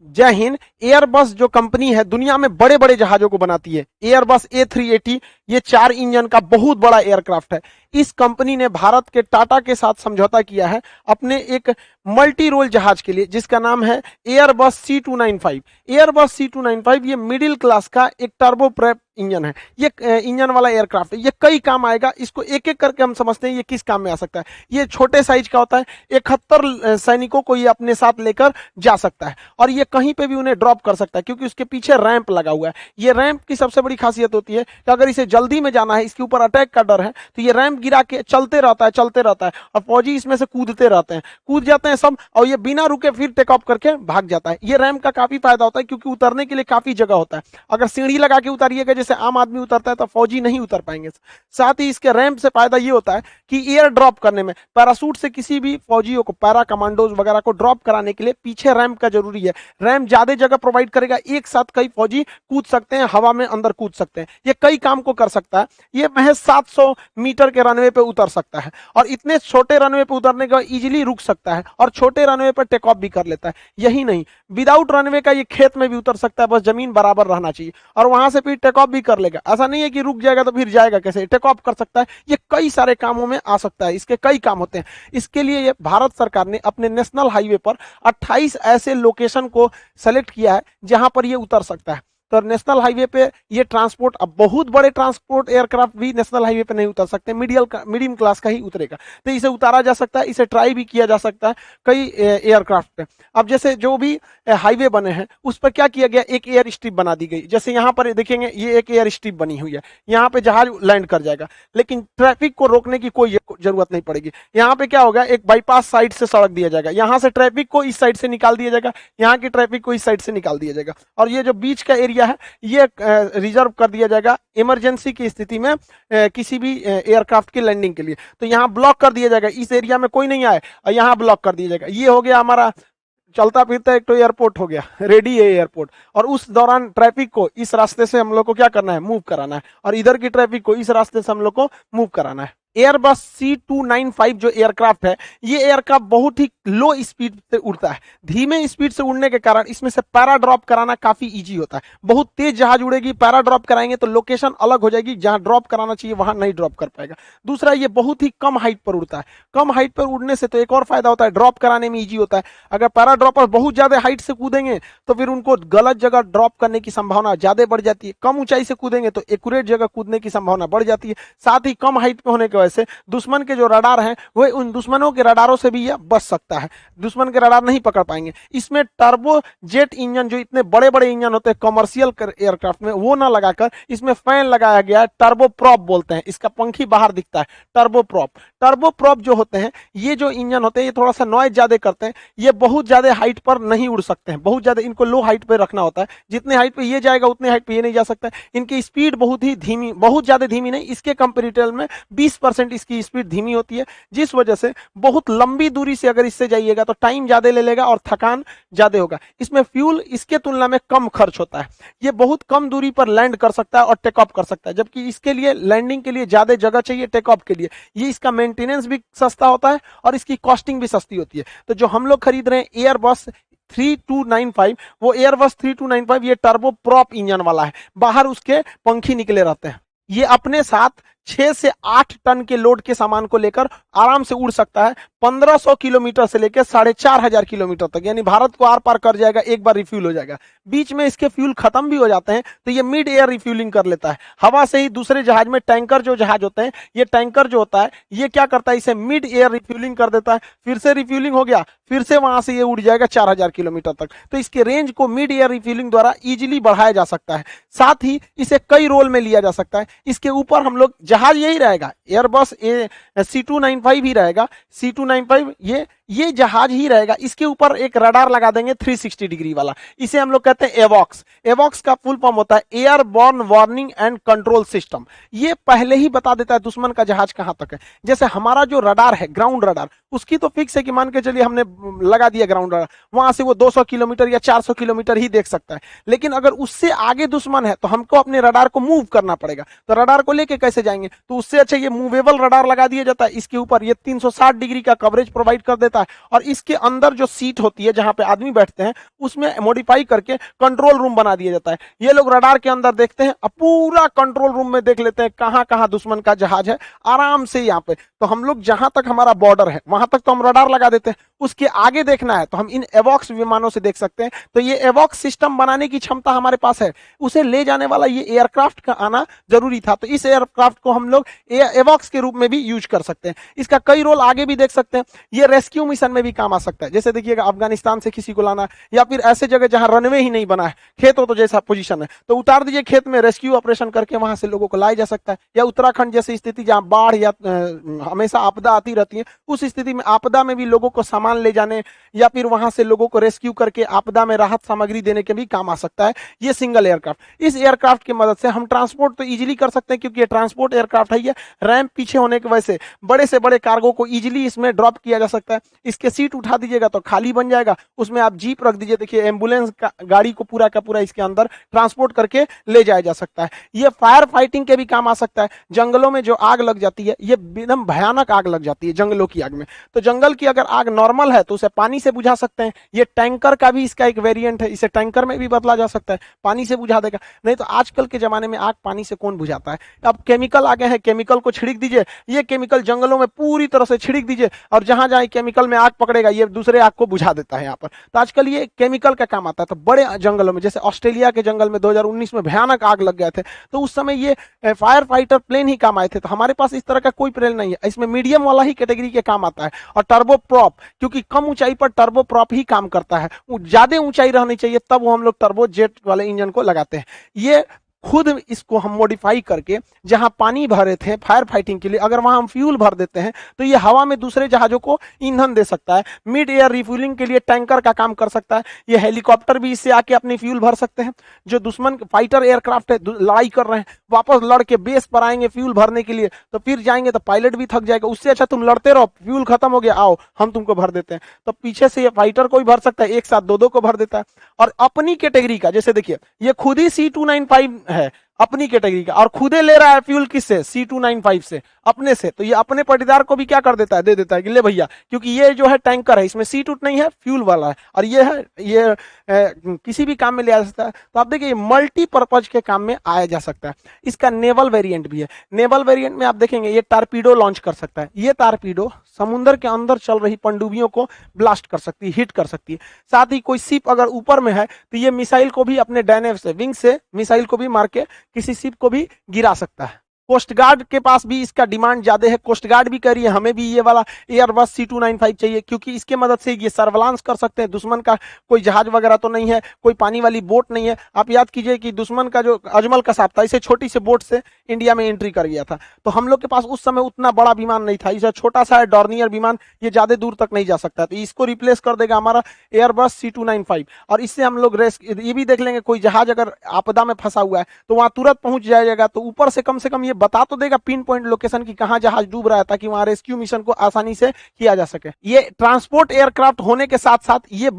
जय हिंद। एयरबस जो कंपनी है दुनिया में बड़े बड़े जहाजों को बनाती है। एयरबस A380 ये 4 इंजन का बहुत बड़ा एयरक्राफ्ट है। इस कंपनी ने भारत के टाटा के साथ समझौता किया है अपने एक मल्टी रोल जहाज के लिए, जिसका नाम है एयरबस C295। एयरबस C295 ये मिडिल क्लास का एक टर्बो प्रेप इंजन है। ये इंजन वाला एयरक्राफ्ट है। ये कई काम आएगा। इसको एक एक करके हम समझते हैं ये किस काम में आ सकता है। ये छोटे साइज का होता है। 71 सैनिकों को ये अपने साथ लेकर जा सकता है और ये कहीं पे भी उन्हें ड्रॉप कर सकता है, क्योंकि उसके पीछे रैंप लगा हुआ है। ये रैंप की सबसे बड़ी खासियत होती है कि अगर इसे जल्दी में जाना है, इसके ऊपर अटैक का डर है, तो ये रैंप गिरा के चलते रहता है और फौजी इसमें से कूदते रहते हैं, कूद जाते हैं सब, और ये बिना रुके फिर टेक ऑफ करके भाग जाता है। ये रैंप का काफी फायदा होता है, क्योंकि उतरने के लिए काफी जगह होता है। अगर सीढ़ी लगा के उतारिएगा जैसे आम आदमी उतरता है तो फौजी नहीं उतर पाएंगे। साथ ही इसके रैंप से फायदा ये होता है कि एयर ड्रॉप करने में पैरासूट से किसी भी फौजियों को, पैरा कमांडोज वगैरह को ड्रॉप कराने के लिए पीछे रैंप का जरूरी है। रैंप ज्यादा जगह प्रोवाइड करेगा, एक साथ कई फौजी कूद सकते हैं, हवा में अंदर कूद सकते हैं। ये कई काम को कर सकता है। ये महज 700 मीटर के रनवे पे उतर सकता है और इतने छोटे रनवे पे उतरने के बाद इजीली रुक सकता है और छोटे रनवे पर टेक ऑफ भी कर लेता है। यही नहीं, विदाउट रनवे का ये खेत में भी उतर सकता है, बस जमीन बराबर रहना चाहिए और वहां से फिर टेक ऑफ भी कर लेगा। ऐसा नहीं है कि रुक जाएगा तो फिर जाएगा कैसे, टेक ऑफ कर सकता है। ये कई सारे कामों में आ सकता है। इसके कई काम होते हैं। इसके लिए ये भारत सरकार ने अपने नेशनल हाईवे पर 28 ऐसे लोकेशन को सेलेक्ट किया है जहां पर ये उतर सकता है। तो नेशनल हाईवे पे ये ट्रांसपोर्ट, अब बहुत बड़े ट्रांसपोर्ट एयरक्राफ्ट भी नेशनल हाईवे पे नहीं उतर सकते, मीडियम क्लास का ही उतरेगा। तो इसे उतारा जा सकता है, इसे ट्राई भी किया जा सकता है कई एयरक्राफ्ट पे। अब जैसे जो भी हाईवे बने हैं उस पर क्या किया गया, एक एयर स्ट्रिप बना दी गई। जैसे यहाँ पर देखेंगे ये एक एयर स्ट्रिप बनी हुई है, यहाँ पे जहाज लैंड कर जाएगा, लेकिन ट्रैफिक को रोकने की कोई जरूरत नहीं पड़ेगी। यहाँ पे क्या होगा, एक बाईपास साइड से सड़क दिया जाएगा, यहाँ से ट्रैफिक को इस साइड से निकाल दिया जाएगा, यहाँ की ट्रैफिक को इस साइड से निकाल दिया जाएगा और ये जो बीच का एरिया है ये रिजर्व कर दिया जाएगा इमरजेंसी की स्थिति में किसी भी एयरक्राफ्ट की लैंडिंग के लिए। तो यहाँ ब्लॉक कर दिया जाएगा, इस एरिया में कोई नहीं आए और यहाँ ब्लॉक कर दिया जाएगा। ये हो गया हमारा चलता फिरता एक तो एयरपोर्ट हो गया, रेडी है एयरपोर्ट। और उस दौरान ट्रैफिक को इस रास्ते से हम लोग को क्या करना है, मूव कराना है, और इधर की ट्रैफिक को इस रास्ते से हम लोग को मूव कराना है। एयरबस C295 जो एयरक्राफ्ट है, ये एयरक्राफ्ट बहुत ही लो स्पीड से उड़ता है। धीमे स्पीड से उड़ने के कारण इसमें से पैरा ड्रॉप कराना काफी इजी होता है। बहुत तेज जहाज उड़ेगी, पैरा ड्रॉप कराएंगे तो लोकेशन अलग हो जाएगी, जहां ड्रॉप कराना चाहिए वहां नहीं ड्रॉप कर पाएगा। दूसरा, ये बहुत ही कम हाइट पर उड़ता है। कम हाइट पर उड़ने से तो एक और फायदा होता है, ड्रॉप कराने में ईजी होता है। अगर पैरा ड्रॉपर बहुत ज्यादा हाइट से कूदेंगे तो फिर उनको गलत जगह ड्रॉप करने की संभावना ज्यादा बढ़ जाती है। कम ऊंचाई से कूदेंगे तो एक्यूरेट जगह कूदने की संभावना बढ़ जाती है। साथ ही कम हाइट पे होने की वजह से दुश्मन के जो रडार हैं वो उन दुश्मनों के रडारों से भी यह बच सकता है, दुश्मन के रडार नहीं पकड़ पाएंगे। इसमें टर्बो जेट इंजन, जो इतने बड़े बड़े इंजन होते हैं कमर्शियल एयरक्राफ्ट में, वो ना लगाकर इसमें फैन लगाया गया है, टर्बो प्रॉप बोलते हैं। इसका पंखी बाहर दिखता है, टर्बो प्रॉप। टर्बो प्रॉप जो होते हैं, ये जो इंजन होते हैं, ये थोड़ा सा नॉइज ज्यादा करते हैं। ये बहुत ज्यादा हाइट पर नहीं उड़ सकते हैं, बहुत ज्यादा इनको लो हाइट पर रखना होता है। जितने हाइट पे ये जाएगा उतने हाइट पे ये नहीं जा सकता। इनकी स्पीड बहुत ही धीमी, बहुत ज्यादा धीमी नहीं, इसके कंपेरेटिव में 20% इसकी स्पीड धीमी होती है, जिस वजह से बहुत लंबी दूरी से अगर इससे जाइएगा तो टाइम ज्यादा ले लेगा और थकान ज्यादा होगा। इसमें फ्यूल इसके तुलना में कम खर्च होता है। ये बहुत कम दूरी पर लैंड कर सकता है और टेक ऑफ कर सकता है, जबकि इसके लिए लैंडिंग के लिए ज्यादा जगह चाहिए टेक ऑफ के लिए। ये इसका मेंटेनेंस भी सस्ता होता है और इसकी कॉस्टिंग भी सस्ती होती है। तो जो हम लोग खरीद रहे हैं एयरबस 3295, वो एयरबस 3295 ये टर्बो प्रॉप इंजन वाला है। बाहर उसके पंखी निकले रहते हैं। ये अपने साथ 6 से 8 टन के लोड के सामान को लेकर आराम से उड़ सकता है, 1500 किलोमीटर से लेकर 4500 किलोमीटर तक, यानी भारत को आर पार कर जाएगा, एक बार रिफ्यूल हो जाएगा। बीच में इसके फ्यूल खत्म भी हो जाते हैं तो ये मिड एयर रिफ्यूलिंग कर लेता है, हवा से ही दूसरे जहाज में। टैंकर जो जहाज होते हैं, ये टैंकर जो होता है ये क्या करता है, इसे मिड एयर रिफ्यूलिंग कर देता है, फिर से रिफ्यूलिंग हो गया, फिर से वहां से ये उड़ जाएगा 4000 किलोमीटर तक। तो इसके रेंज को मिड एयर रिफ्यूलिंग द्वारा इजीली बढ़ाया जा सकता है। साथ ही इसे कई रोल में लिया जा सकता है। इसके ऊपर हम लोग, जहाज यही रहेगा, एयरबस C295 ही रहेगा, C295 ये जहाज ही रहेगा। इसके ऊपर एक रडार लगा देंगे 360 डिग्री वाला, इसे हम लोग कहते हैं एवॉक्स। एवॉक्स का फुल फॉर्म होता है airborne warning and control system. ये पहले ही बता देता है दुश्मन का जहाज कहां तक है। जैसे हमारा जो रडार है, ग्राउंड रडार, उसकी तो फिक्स है कि मान के चलिए हमने लगा दिया ग्राउंड रडार, वहां से वो 200 किलोमीटर या 400 किलोमीटर ही देख सकता है। लेकिन अगर उससे आगे दुश्मन है तो हमको अपने रडार को मूव करना पड़ेगा। तो रडार को लेके कैसे जाएंगे, तो उससे अच्छा ये मूवेबल रडार लगा दिया जाता है। इसके ऊपर ये 360 डिग्री का कवरेज प्रोवाइड कर देता है। देता है और इसके अंदर जो सीट होती है जहां पे आदमी बैठते हैं उसमें मॉडिफाई करके कंट्रोल रूम बना दिया जाता है। ये लोग रडार के अंदर देखते हैं और पूरा कंट्रोल रूम में देख लेते हैं कहां कहां दुश्मन का जहाज है आराम से यहाँ पे। तो हम लोग जहां तक हमारा बॉर्डर है वहां तक तो हम रडार लगा देते हैं, उसके आगे देखना है तो हम इन एवॉक्स विमानों से देख सकते हैं। तो ये एवॉक्स सिस्टम बनाने की क्षमता हमारे पास है, उसे ले जाने वाला ये एयरक्राफ्ट का आना जरूरी था। तो इस एयरक्राफ्ट को हम लोग एवॉक्स के रूप में भी यूज कर सकते हैं। इसका कई रोल आगे भी देख सकते हैं, ये रेस्क्यू मिशन में भी काम आ सकता है। जैसे देखिएगा अफगानिस्तान से किसी को लाना या फिर ऐसे जगह जहां रनवे ही नहीं बना है, खेत हो तो जैसा पोजीशन है तो उतार दीजिए खेत में, रेस्क्यू ऑपरेशन करके वहां से लोगों को लाया जा सकता है। या उत्तराखंड जैसी स्थिति जहां बाढ़ या हमेशा आपदा आती रहती है, उस स्थिति में आपदा में भी लोगों को सामान ले जाने या फिर वहां से लोगों को रेस्क्यू करके आपदा में राहत सामग्री देने के भी काम आ सकता है ये सिंगल एयरक्राफ्ट। इस एयरक्राफ्ट की मदद से हम ट्रांसपोर्ट तो इजीली कर सकते हैं क्योंकि ये ट्रांसपोर्ट एयरक्राफ्ट है। ये रैंप पीछे होने की वजह से बड़े से बड़े कार्गो को इजीली इसमें ड्रॉप किया जा सकता है। इसके सीट उठा दीजिएगा तो खाली बन जाएगा, उसमें आप जीप रख दीजिए, देखिए एम्बुलेंस गाड़ी को पूरा का पूरा इसके अंदर ट्रांसपोर्ट करके ले जाया जा सकता है। ये फायर फाइटिंग के भी काम आ सकता है। जंगलों में जो आग लग जाती है, ये एकदम भयानक आग लग जाती है जंगलों की आग में, तो जंगल की अगर आग नॉर्मल है तो उसे पानी से बुझा सकते हैं। ये टैंकर का भी इसका एक वेरिएंट है, इसे टैंकर में भी बदला जा सकता है, पानी से बुझा देगा। नहीं तो आजकल के जमाने में आग पानी से कौन बुझाता है, अब केमिकल आ गए हैं, केमिकल को छिड़क दीजिए, ये केमिकल जंगलों में पूरी तरह से छिड़क दीजिए और जहां जहां केमिकल में आग पकड़ेगा ये दूसरे आग को बुझा देता है यहाँ पर। तो आजकल ये केमिकल का काम आता है। तो बड़े जंगलों में जैसे ऑस्ट्रेलिया के जंगल में 2019 में भयानक आग लग गए थे, तो उस समय ये फायर फाइटर प्लेन ही काम आए थे। तो हमारे पास इस तरह का कोई प्लेन नहीं है, इसमें मीडियम वाला ही कैटेगरी के काम आता है। और टर्बो प्रॉप, क्योंकि कम ऊंचाई पर टर्बो प्रॉप ही काम करता है, ज्यादा ऊंचाई रहनी चाहिए तब वो हम लोग टर्बो जेट वाले इंजन को लगाते हैं। ये खुद इसको हम मॉडिफाई करके जहां पानी भरे थे फायर फाइटिंग के लिए, अगर वहां हम फ्यूल भर देते हैं तो ये हवा में दूसरे जहाजों को ईंधन दे सकता है। मिड एयर रिफ्यूलिंग के लिए टैंकर का काम कर सकता है। ये हेलीकॉप्टर भी इससे आके अपनी फ्यूल भर सकते हैं। जो दुश्मन फाइटर एयरक्राफ्ट है लड़ाई कर रहे हैं, वापस लड़ के बेस पर आएंगे फ्यूल भरने के लिए, तो फिर जाएंगे तो पायलट भी थक जाएगा। उससे अच्छा तुम लड़ते रहो, फ्यूल खत्म हो गया, आओ हम तुमको भर देते हैं। तो पीछे से ये फाइटर को भी भर सकता है, एक साथ दो दो को भर देता है। और अपनी कैटेगरी का, जैसे देखिए ये खुद ही C295 है अपनी कैटेगरी का, और खुदे ले रहा है फ्यूल किससे, C295 से, अपने से। तो ये अपने पटीदार को भी क्या कर देता है, दे देता है कि ले भैया, क्योंकि ये जो है टैंकर है, इसमें सीट उट नहीं है, फ्यूल वाला है, और ये है ये किसी भी काम में ले आ सकता है। तो आप देखिए मल्टीपर्पज के काम में आया जा सकता है। इसका नेवल वेरिएंट भी है। नेवल वेरिएंट में आप देखेंगे ये टारपीडो लॉन्च कर सकता है। ये टारपीडो समुद्र के अंदर चल रही पनडुब्बियों को ब्लास्ट कर सकती है, हिट कर सकती है। साथ ही कोई शिप अगर ऊपर में है तो ये मिसाइल को भी अपने डायनेम से, विंग से मिसाइल को भी मार के किसी शिप को भी गिरा सकता है। कोस्ट गार्ड के पास भी इसका डिमांड ज्यादा है। कोस्ट गार्ड भी कह रही है हमें भी ये वाला एयरबस C295 चाहिए, क्योंकि इसके मदद से ये सर्विलांस कर सकते हैं। दुश्मन का कोई जहाज वगैरह तो नहीं है, कोई पानी वाली बोट नहीं है। आप याद कीजिए कि दुश्मन का जो अजमल कसाब था, इसे छोटी सी बोट से इंडिया में एंट्री कर गया था। तो हम लोग के पास उस समय उतना बड़ा विमान नहीं था, इसे छोटा सा है डॉर्नियर विमान, ये ज्यादा दूर तक नहीं जा सकता। तो इसको रिप्लेस कर देगा हमारा एयरबस C295। और इससे हम लोग ये भी देख लेंगे कोई जहाज अगर आपदा में फंसा हुआ है तो वहां तुरंत पहुंच जाएगा। तो ऊपर से कम ये बता तो देगा पिन पॉइंट लोकेशन की कहां जहाज डूब रहा है, ताकि वहां रेस्क्यू मिशन को आसानी से किया जा सके। ये ट्रांसपोर्ट एयरक्राफ्ट होने के साथ साथ ये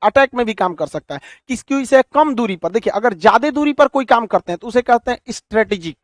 अटैक में भी काम कर सकता है। किसकी इसे कम दूरी पर, देखिए अगर ज्यादा दूरी पर कोई काम करते हैं तो उसे कहते हैं स्ट्रेटेजिक,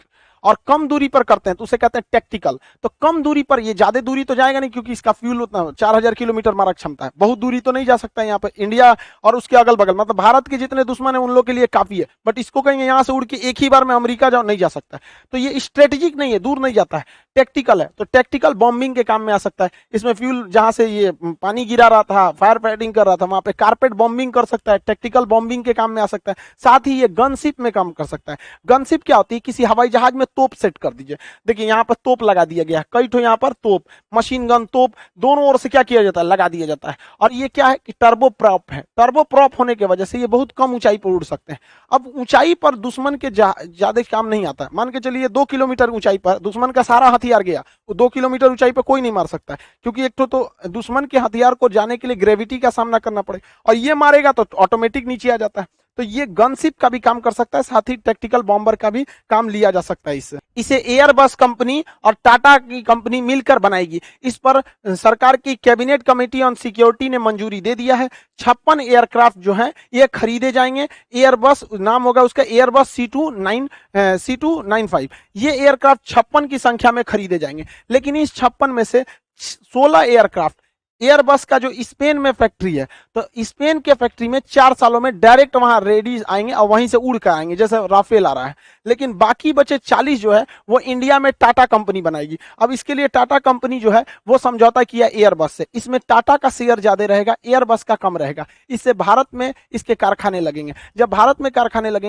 और कम दूरी पर करते हैं तो उसे कहते हैं टेक्टिकल। तो कम दूरी पर, ये ज्यादा दूरी तो जाएगा नहीं क्योंकि इसका फ्यूल उतना 4000 किलोमीटर मारक क्षमता है, बहुत दूरी तो नहीं जा सकता है। यहाँ पे इंडिया और उसके अगल बगल मतलब भारत के जितने दुश्मन है उन लोग के लिए काफी है, बट इसको कहेंगे यहाँ से उड़ के एक ही बार में अमेरिका जाओ, नहीं जा सकता। तो ये स्ट्रेटेजिक नहीं है, दूर नहीं जाता है, टेक्टिकल है। तो टेक्टिकल बॉम्बिंग के काम में आ सकता है। इसमें फ्यूल जहां से ये पानी गिरा रहा था, फायर फाइटिंग कर रहा था, वहां पे कारपेट बॉम्बिंग कर सकता है, टेक्टिकल बॉम्बिंग के काम में आ सकता है। साथ ही ये गनशिप में काम कर सकता है। गनशिप क्या होती है, किसी हवाई जहाज में तोप सेट कर दीजिए, देखिए यहाँ पर तोप लगा दिया गया है, कई ठो यहाँ पर तोप, मशीन गन तोप, दोनों ओर से क्या किया जाता है, लगा दिया जाता है। और ये क्या है कि टर्बो प्रॉप है। टर्बो प्रॉप होने की वजह से ये बहुत कम ऊंचाई पर उड़ सकते हैं। अब ऊंचाई पर दुश्मन के ज्यादा काम नहीं आता है। मान के चलिए 2 किलोमीटर ऊंचाई पर दुश्मन का सारा हथियार गया, 2 किलोमीटर ऊंचाई पर कोई नहीं मार सकता है, क्योंकि एक तो दुश्मन के हथियार को जाने के लिए ग्रेविटी का सामना करना पड़े, और ये मारेगा तो ऑटोमेटिक नीचे आ जाता है। तो ये गनशिप का भी काम कर सकता है, साथ ही टैक्टिकल बॉम्बर का भी काम लिया जा सकता है इससे। इसे एयरबस कंपनी और टाटा की कंपनी मिलकर बनाएगी। इस पर सरकार की कैबिनेट कमेटी ऑन सिक्योरिटी ने मंजूरी दे दिया है। 56 एयरक्राफ्ट जो हैं ये खरीदे जाएंगे। एयरबस नाम होगा उसका, एयरबस C295। ये एयरक्राफ्ट 56 की संख्या में खरीदे जाएंगे, लेकिन इस 56 में से 16 एयरक्राफ्ट एयरबस का जो स्पेन में फैक्ट्री है, तो स्पेन के फैक्ट्री में 4 सालों में डायरेक्ट वहां रेडी आएंगे और वहीं से उड़ कर आएंगे, जैसे राफेल आ रहा है। लेकिन बाकी बचे 40 जो है वो इंडिया में टाटा कंपनी बनाएगी। अब इसके लिए टाटा कंपनी जो है वो समझौता किया एयरबस से, इसमें टाटा का शेयर ज्यादा रहेगा, एयरबस का कम रहेगा। इससे भारत में इसके कारखाने लगेंगे। जब भारत में कारखाने लगेंगे